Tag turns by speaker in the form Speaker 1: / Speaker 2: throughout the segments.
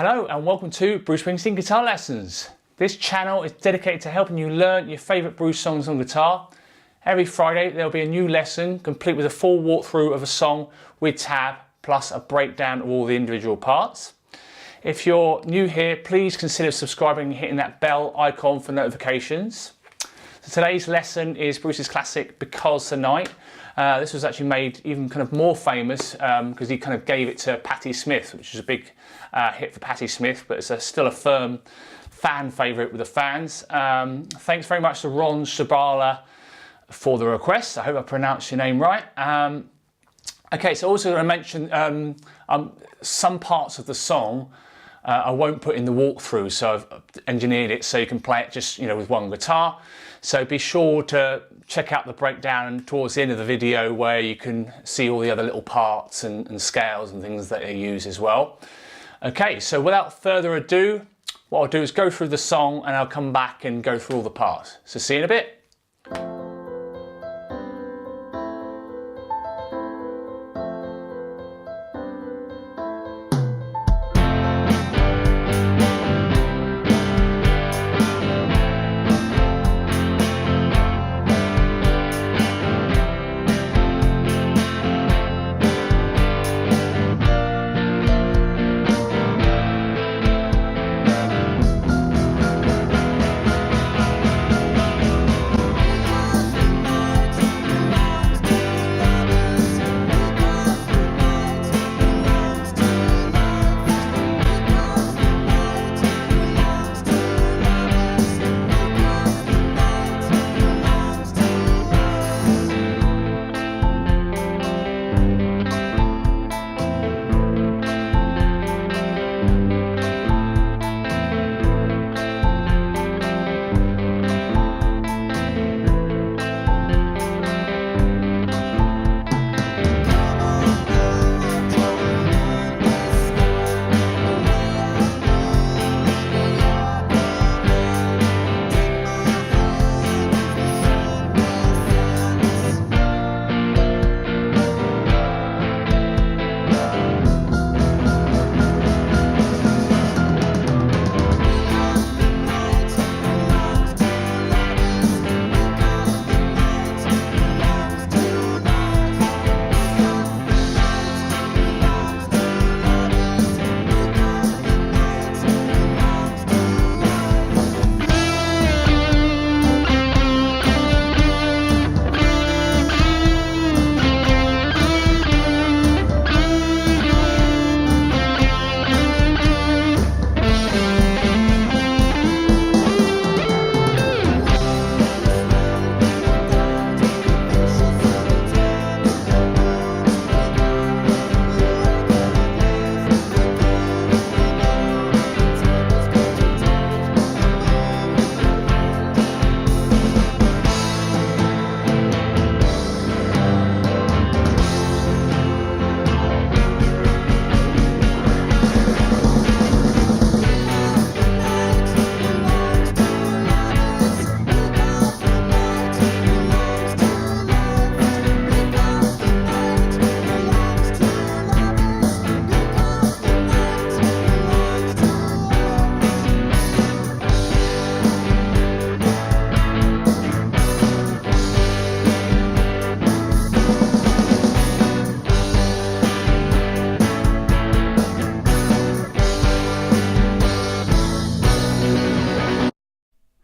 Speaker 1: Hello and welcome to Bruce Springsteen Guitar Lessons. This channel is dedicated to helping you learn your favourite Bruce songs on guitar. Every Friday there'll be a new lesson complete with a full walkthrough of a song with tab plus a breakdown of all the individual parts. If you're new here, please consider subscribing and hitting that bell icon for notifications. So today's lesson is Bruce's classic Because the Night. This was actually made even kind of more famous because he kind of gave it to Patti Smith, which is a big hit for Patti Smith, but it's still a firm fan favourite with the fans. Thanks very much to Ron Shabala for the request. I hope I pronounced your name right. Okay, so also going to mention some parts of the song I won't put in the walkthrough, so I've engineered it so you can play it just with one guitar. So be sure to check out the breakdown towards the end of the video where you can see all the other little parts and scales and things that they use as well. Okay, so without further ado, what I'll do is go through the song and I'll come back and go through all the parts. So see you in a bit.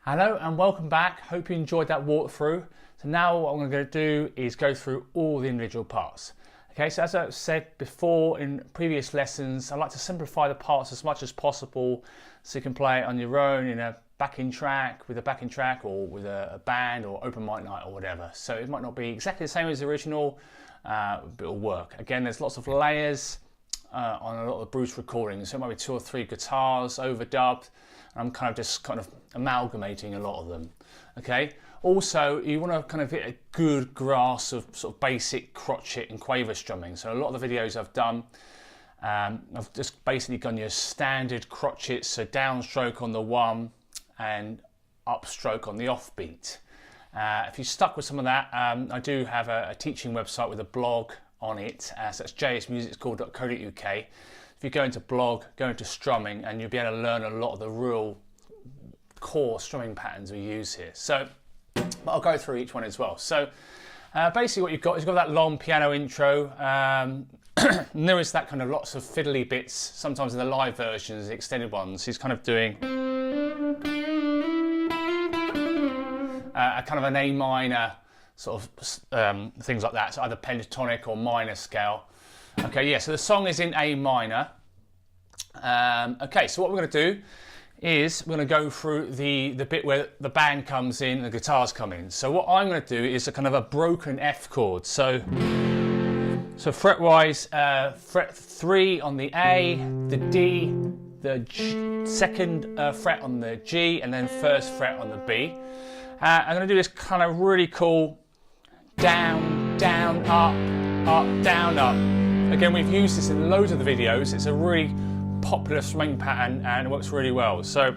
Speaker 1: Hello and welcome back. Hope you enjoyed that walkthrough. So now what I'm going to do is go through all the individual parts. Okay, so as I've said before in previous lessons, I like to simplify the parts as much as possible so you can play it on your own in a backing track, with a backing track, or with a band or open mic night or whatever. So it might not be exactly the same as the original, but it'll work. Again, there's lots of layers on a lot of the Bruce recordings, so it might be 2 or 3 guitars overdubbed. I'm kind of amalgamating a lot of them. Okay. Also, you want to kind of get a good grasp of sort of basic crotchet and quaver strumming. So a lot of the videos I've done, I've just basically done your standard crotchets, so downstroke on the one and upstroke on the offbeat. If you're stuck with some of that, I do have a teaching website with a blog on it. So that's jsmusicschool.co.uk. if you go into blog, go into strumming, and you'll be able to learn a lot of the real core strumming patterns we use here. So, but I'll go through each one as well. So basically what you've got is you've got that long piano intro. And there is that kind of lots of fiddly bits, sometimes in the live versions, the extended ones. He's kind of doing a kind of an A minor sort of things like that, so either pentatonic or minor scale. Okay, yeah, so the song is in A minor. Okay, so what we're going to do is we're going to go through the bit where the band comes in and the guitars come in. So what I'm going to do is a kind of a broken F chord. So fret-wise, fret 3 on the A, the D, the G, second fret on the G, and then first fret on the B. I'm going to do this kind of really cool down, down, up, up, down, up. Again, we've used this in loads of the videos. It's a really popular strumming pattern and it works really well. So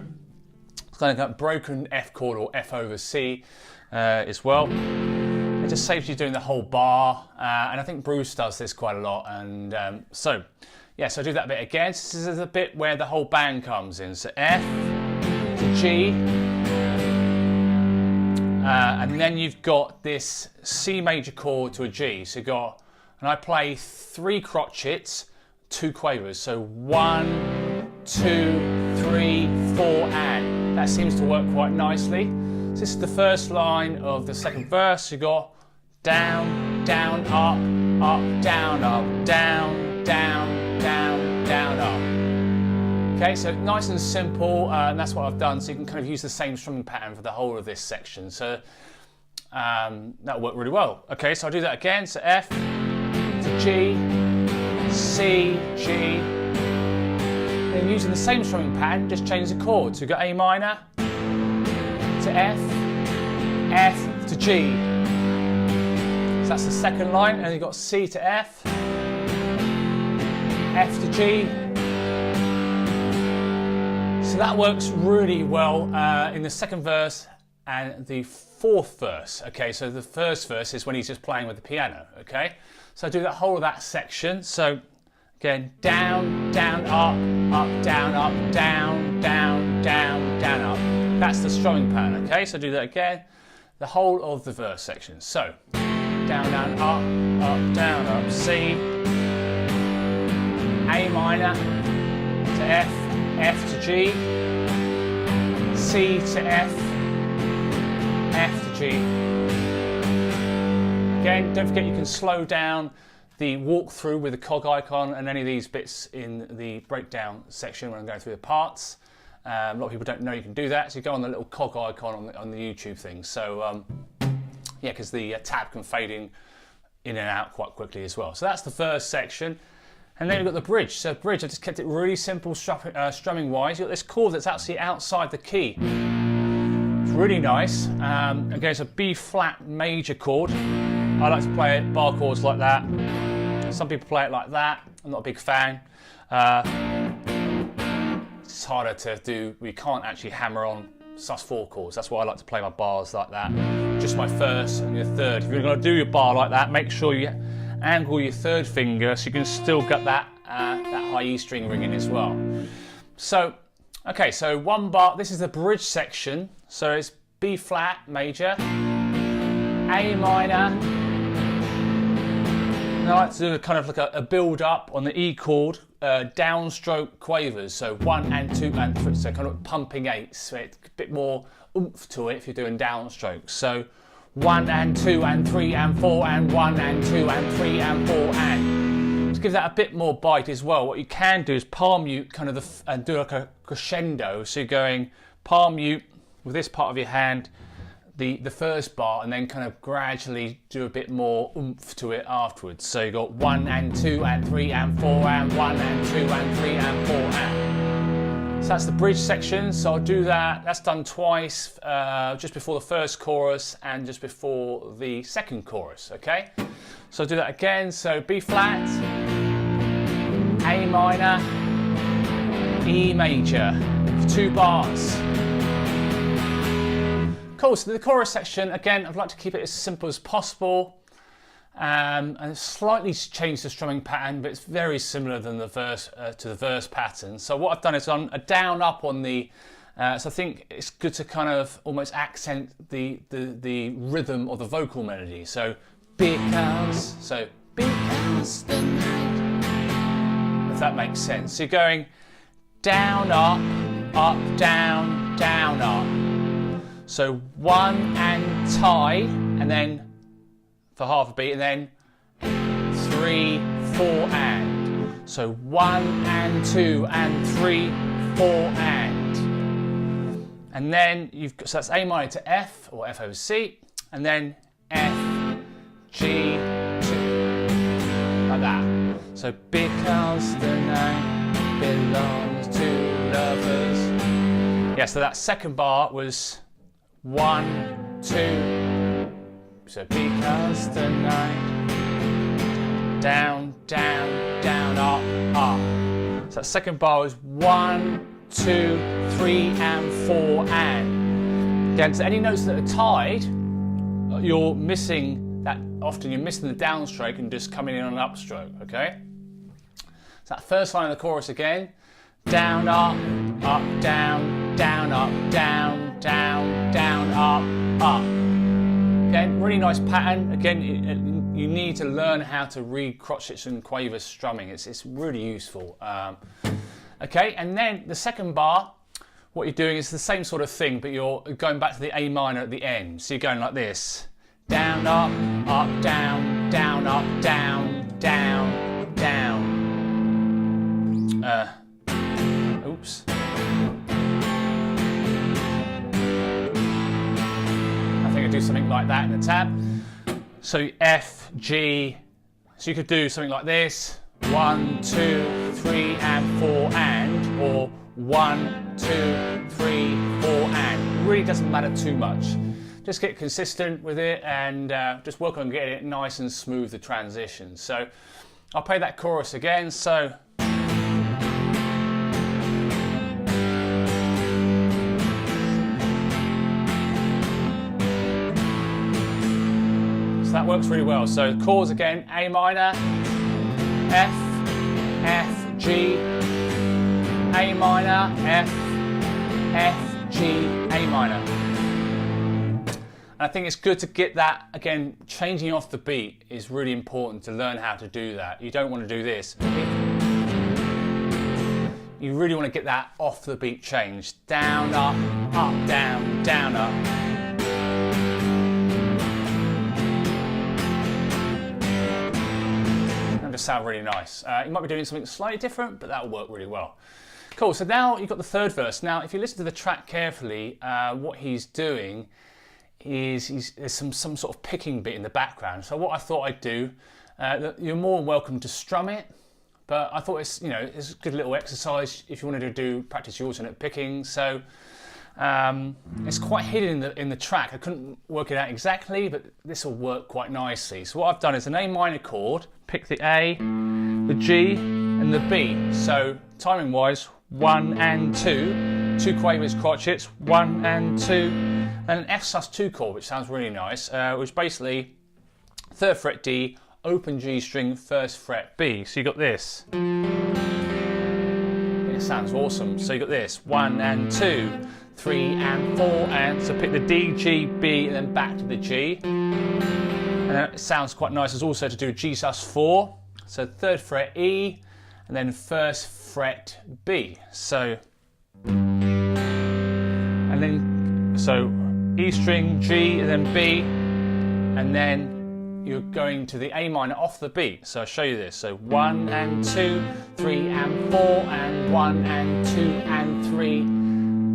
Speaker 1: it's kind of got broken F chord or F over C as well. It just saves you doing the whole bar, and I think Bruce does this quite a lot. And so I do that bit again. This is the bit where the whole band comes in. So F to G, and then you've got this C major chord to a G. So you've got, and I play 3 crotchets, 2 quavers. So 1, 2, 3, 4, and that seems to work quite nicely. So this is the first line of the second verse. You got down, down, up, up, down, down, down, down, up. Okay, so nice and simple, and that's what I've done. So you can kind of use the same strumming pattern for the whole of this section. So that'll work really well. Okay, so I'll do that again. So F to G, C, G. Then using the same strumming pattern, just change the chords. So you've got A minor to F, F to G. So that's the second line, and you've got C to F, F to G. So that works really well in the second verse and the fourth verse. Okay, so the first verse is when he's just playing with the piano. Okay, so I do that whole of that section. So again, down, down, up, down, down, down, down, up. That's the strumming pattern. Okay, so do that again, the whole of the verse section. So down, down, up, down, up. C, A minor to F, F to G, C to F, F to G. Again, don't forget you can slow down the walkthrough with the cog icon and any of these bits in the breakdown section when I'm going through the parts. A lot of people don't know you can do that, so you go on the little cog icon on the YouTube thing. So yeah, because the tab can fade in and out quite quickly as well. So that's the first section. And then we've got the bridge. So bridge, I just kept it really simple strumming wise. You've got this chord that's actually outside the key. It's really nice. Again, it's a B flat major chord. I like to play it bar chords like that. Some people play it like that. I'm not a big fan. It's harder to do. We can't actually hammer on sus4 chords. That's why I like to play my bars like that. Just my first and your third. If you're going to do your bar like that, make sure you angle your third finger so you can still get that high E string ringing as well. So, okay, so one bar. This is the bridge section. So it's B flat major, A minor. And I like to do a kind of like a build up on the E chord, downstroke quavers. So 1 and 2 and 3. So kind of pumping eights. So it's a bit more oomph to it if you're doing downstrokes. So 1 and 2 and 3 and 4 and 1 and 2 and 3 and 4 and. To give that a bit more bite as well, what you can do is palm mute kind of and do like a crescendo. So you're going palm mute with this part of your hand, the first bar, and then kind of gradually do a bit more oomph to it afterwards. So you've got 1 and 2 and 3 and 4 and 1 and 2 and 3 and 4 and. So that's the bridge section. So I'll do that. That's done twice, just before the first chorus and just before the second chorus. Okay. So I'll do that again. So B flat, A minor, E major for 2 bars. Cool, so the chorus section, again, I'd like to keep it as simple as possible. and slightly changed the strumming pattern, but it's very similar than the verse to the verse pattern. So what I've done is on a down up on the. So I think it's good to kind of almost accent the rhythm of the vocal melody. So because the night, if that makes sense. So you're going down, up, down, down, up. So 1 and tie, and then for half a beat, and then 3, 4 and. So 1 and 2 and 3, 4 and then you've got, so that's A minor to F or F over C, and then F, G, 2, like that. So because the night belongs to lovers. Yeah, so that second bar was 1, 2. So because the night, down, down, down, up, up. So that second bar was 1, 2, 3 and 4 and. Again, so any notes that are tied, you're missing that. Often you're missing the downstroke and just coming in on an upstroke. Okay. So that first line of the chorus again: down, up, down, down, up, down, down, down, up, up. Again, really nice pattern. Again, you need to learn how to read crotchets and quaver strumming. It's really useful. Okay, and then the second bar, what you're doing is the same sort of thing, but you're going back to the A minor at the end. So you're going like this: down, up, down, down, up, down, down, down. Oops. I think I do something like that in the tab. So F, G. So you could do something like this: 1, 2, 3 and 4 and, or 1, 2, 3, 4 and. It really doesn't matter too much. Just get consistent with it and just work on getting it nice and smooth, the transition. So I'll play that chorus again. So that works really well. So chords again: A minor, F, F, G, A minor, F, F, G, A minor. And I think it's good to get that, again, changing off the beat is really important to learn how to do that. You don't want to do this. You really want to get that off the beat change. Down, up, down, down, up. Sound really nice. You might be doing something slightly different, but that'll work really well. Cool, so now you've got the third verse. Now, if you listen to the track carefully, what he's doing is there's some sort of picking bit in the background. So what I thought I'd do, you're more than welcome to strum it, but I thought it's a good little exercise if you wanted to practice your alternate picking. So it's quite hidden in the track. I couldn't work it out exactly, but this will work quite nicely. So what I've done is an A minor chord, pick the A, the G and the B. So timing wise, 1 and 2, 2 quavers crotchets, 1 and 2, and an F sus2 chord, which sounds really nice, which basically 3rd fret D, open G string, 1st fret B. So you got this. It sounds awesome. So you got this: 1 and 2, 3 and 4 and. So pick the D, G, B, and then back to the G. And it sounds quite nice. It's also to do G sus4. So 3rd fret E, and then 1st fret B. So and then E string, G, and then B, and then you're going to the A minor off the beat. So I'll show you this. So 1 and 2, 3 and 4 and 1 and 2 and 3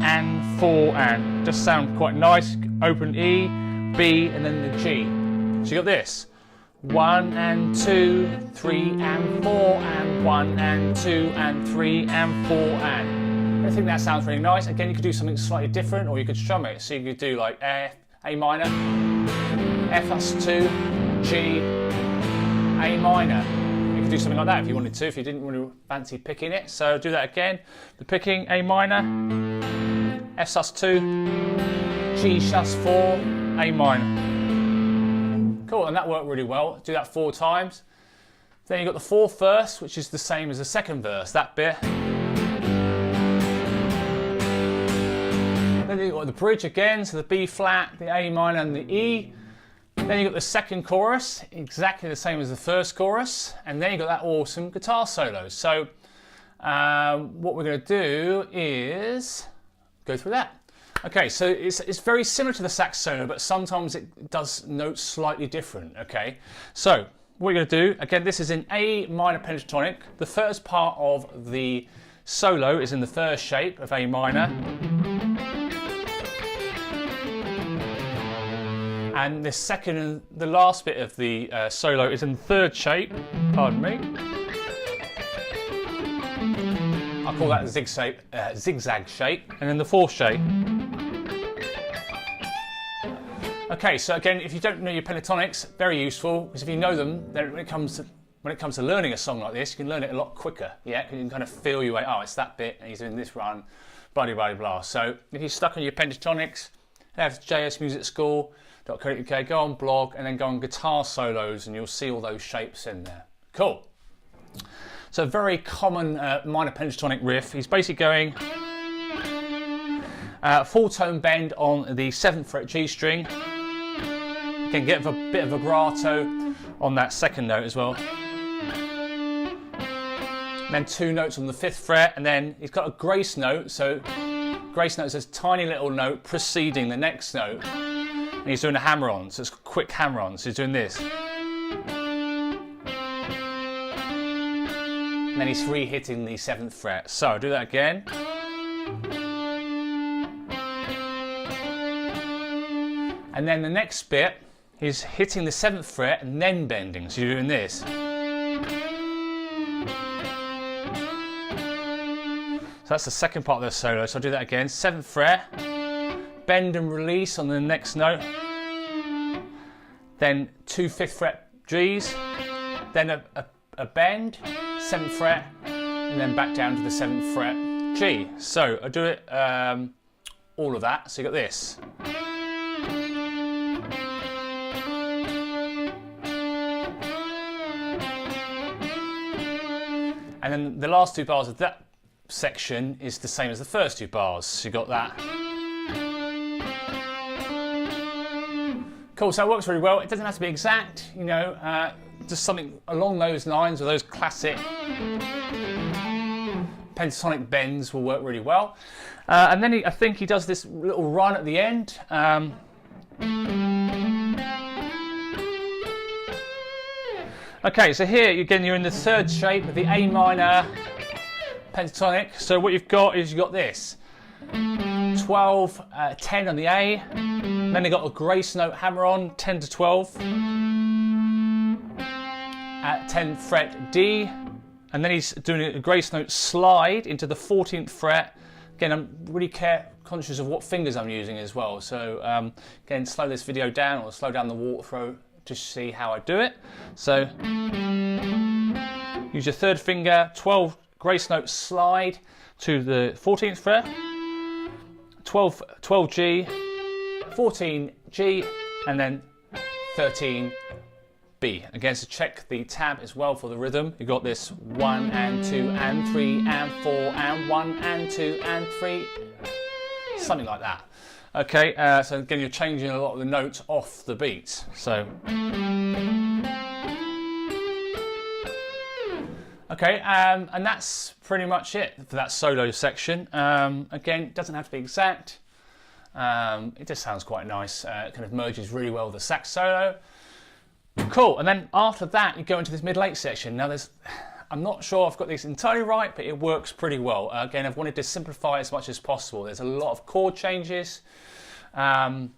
Speaker 1: and 4 and. Just sound quite nice. Open E, B, and then the G. So you got this: 1 and 2, 3 and 4 and 1 and 2 and 3 and 4 and. I think that sounds really nice. Again, you could do something slightly different, or you could strum it. So you could do like F, A minor, F sus2, G, A minor. You could do something like that if you wanted to, if you didn't want to fancy picking it. So do that again. The picking: A minor, F sus2, G sus4, A minor. Cool. and that worked really well. Do that 4 times. Then you've got the 4th verse, which is the same as the 2nd verse, that bit. Then you've got the bridge again, so the B flat, the A minor and the E. Then you've got the 2nd chorus, exactly the same as the 1st chorus. And then you've got that awesome guitar solo. So what we're going to do is go through that. Okay, so it's very similar to the sax solo, but sometimes it does notes slightly different, okay? So what we're going to do, again, this is in A minor pentatonic. The first part of the solo is in the 1st shape of A minor. And the second and the last bit of the solo is in the 3rd shape, pardon me. I call that the zigzag shape, and then the 4th shape. Okay, so again, if you don't know your pentatonics, very useful, because if you know them, then when it comes to learning a song like this, you can learn it a lot quicker. Yeah, because you can kind of feel your way. Oh, it's that bit, and he's doing this run, blah blah blah blah. So if you're stuck on your pentatonics, head to jsmusicschool.co.uk, go on blog, and then go on guitar solos, and you'll see all those shapes in there. Cool. So a very common minor pentatonic riff. He's basically going full tone bend on the 7th fret G string. You can get a bit of vibrato on that 2nd note as well. And then 2 notes on the 5th fret, and then he's got a grace note. So grace note is this tiny little note preceding the next note. And he's doing a hammer-on, so it's a quick hammer-on. So he's doing this. And then he's re-hitting the 7th fret. So I'll do that again. And then the next bit is hitting the 7th fret and then bending. So you're doing this. So that's the second part of the solo. So I'll do that again. 7th fret, bend and release on the next note. Then 2 5th fret Gs, then a bend, 7th fret, and then back down to the 7th fret G. So I'll do it all of that. So you got this. And then the last 2 bars of that section is the same as the first 2 bars. So you got that. Cool, so it works really well. It doesn't have to be exact, you know, just something along those lines, or those classic pentatonic bends will work really well. And then I think he does this little run at the end. Okay, so here again you're in the 3rd shape of the A minor pentatonic. So what you've got is this 12, 10 on the A, then you've got a grace note hammer on, 10 to 12, at 10th fret D, and then he's doing a grace note slide into the 14th fret. Again, I'm really conscious of what fingers I'm using as well. So again, slow this video down or slow down the walkthrough to see how I do it. So use your 3rd finger, 12 grace note slide to the 14th fret, 12 G, 14 G, and then 13 B. Again, so check the tab as well for the rhythm. You've got this 1 and 2 and 3 and 4 and 1 and 2 and 3, something like that. Okay, so again, you're changing a lot of the notes off the beat. So, okay, and that's pretty much it for that solo section. Again, it doesn't have to be exact. It just sounds quite nice. It kind of merges really well with the sax solo. Cool, and then after that, you go into this middle 8 section. Now, I'm not sure I've got this entirely right, but it works pretty well. Again, I've wanted to simplify as much as possible. There's a lot of chord changes. Again,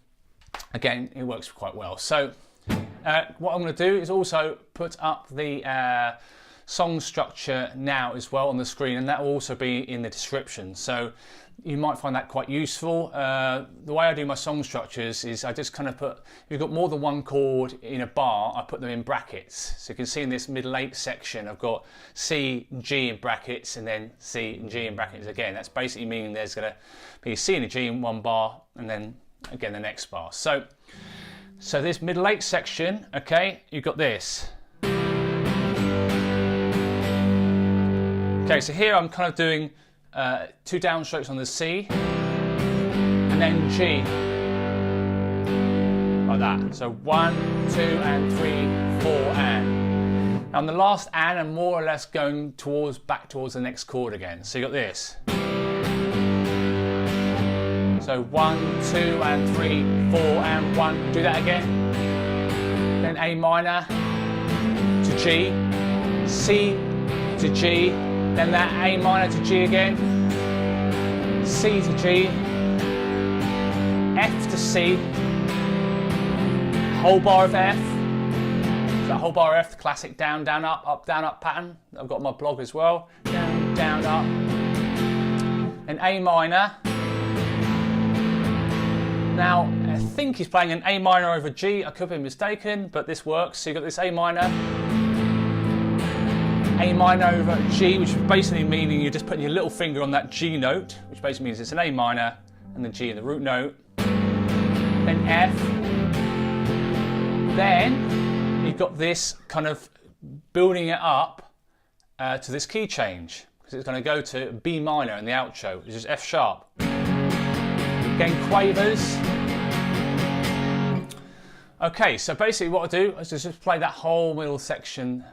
Speaker 1: it works quite well. So what I'm going to do is also put up the song structure now as well on the screen, and that will also be in the description. So you might find that quite useful. The way I do my song structures is I just kind of put, if you've got more than one chord in a bar, I put them in brackets. So you can see in this middle 8 section, I've got C, G in brackets, and then C and G in brackets again. That's basically meaning there's going to be a C and a G in one bar, and then again the next bar. So So this middle 8 section, okay, you've got this. Okay, so here I'm kind of doing 2 downstrokes on the C and then G, like that. So 1, 2 and 3, 4 and. Now on the last and, I'm more or less going back towards the next chord again. So you got this. So 1, 2 and 3, 4 and 1. Do that again. Then A minor to G, C to G, then that A minor to G again, C to G, F to C, whole bar of F. So that whole bar of F, the classic down, down, up, down, up pattern. I've got on my blog as well. Down, down, up. Then A minor. Now, I think he's playing an A minor over G. I could be mistaken, but this works. So you've got this A minor over G, which is basically meaning you're just putting your little finger on that G note, which basically means it's an A minor and the G in the root note. Then F. Then you've got this kind of building it up to this key change, because it's going to go to B minor in the outro, which is F sharp. Again, quavers. Okay, so basically what I do is just play that whole middle 8 section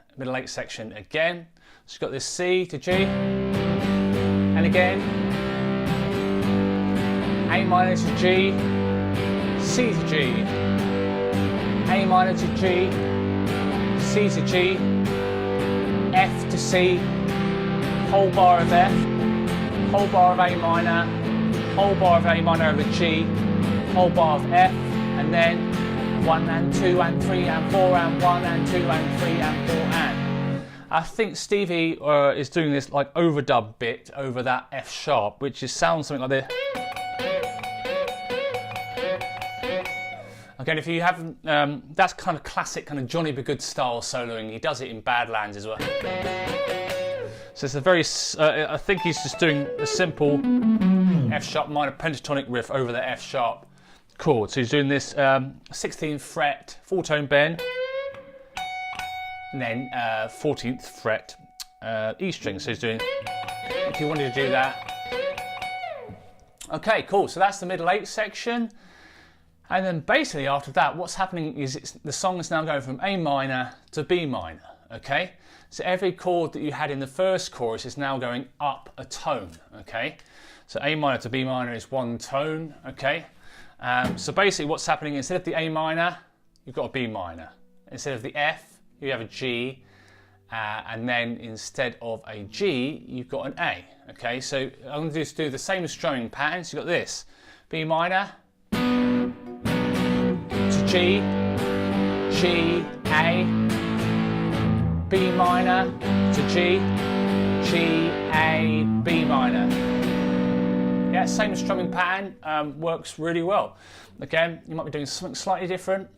Speaker 1: again. So you've got this C to G, and again, A minor to G, C to G, A minor to G, C to G, F to C, whole bar of F, whole bar of A minor, whole bar of A minor over G, whole bar of F, and then 1 and 2 and 3 and 4 and 1 and 2 and 3 and 4 and. I think Stevie is doing this like overdub bit over that F sharp, which sounds something like this. Again, if you haven't, that's kind of classic kind of Johnny B. Good style soloing. He does it in Badlands as well. So it's a very, I think he's just doing a simple F sharp minor pentatonic riff over the F sharp chord. So he's doing this 16th fret full tone bend, and then 14th fret E string. So he's doing, if you wanted to do that. Okay, cool. So that's the middle 8 section. And then basically after that, what's happening is the song is now going from A minor to B minor, okay? So every chord that you had in the first chorus is now going up a tone, okay? So A minor to B minor is 1 tone, okay? So basically what's happening, instead of the A minor, you've got a B minor. Instead of the F, you have a G, and then instead of a G, you've got an A, okay? So I'm going to just do the same strumming pattern. So you've got this, B minor, to G, G, A, B minor, to G, G, A, B minor. Yeah, same strumming pattern, works really well. Again, you might be doing something slightly different,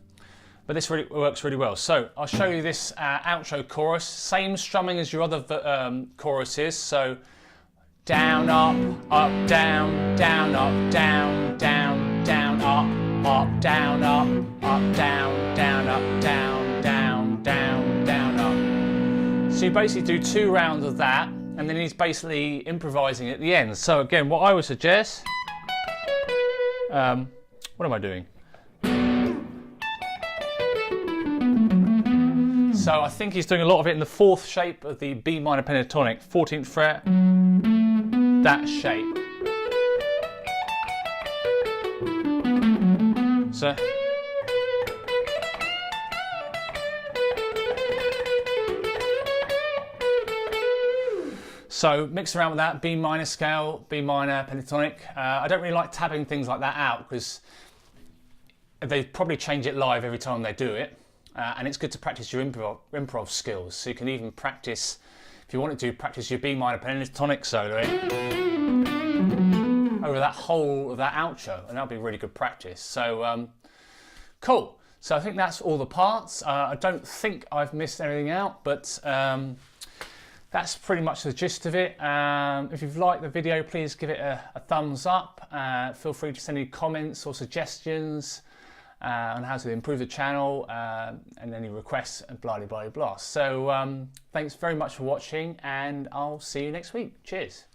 Speaker 1: but this really works really well. So I'll show you this outro chorus, same strumming as your other choruses. So down, up, down, down, up, down, down, down, up, down, up, down, down, up, down, down, down, down, up. So you basically do 2 rounds of that, and then he's basically improvising at the end. So again, what I would suggest, what am I doing? So I think he's doing a lot of it in the 4th shape of the B minor pentatonic, 14th fret, that shape. So mix around with that, B minor scale, B minor pentatonic. I don't really like tabbing things like that out because they probably change it live every time they do it. And it's good to practice your improv skills. So you can even practice, if you wanted to, practice your B minor pentatonic solo over that whole of that outro, and that'll be really good practice. So cool. So I think that's all the parts. I don't think I've missed anything out, but that's pretty much the gist of it. If you've liked the video, please give it a thumbs up. Feel free to send any comments or suggestions. on how to improve the channel and any requests and blah blah blah blah. So thanks very much for watching, and I'll see you next week. Cheers.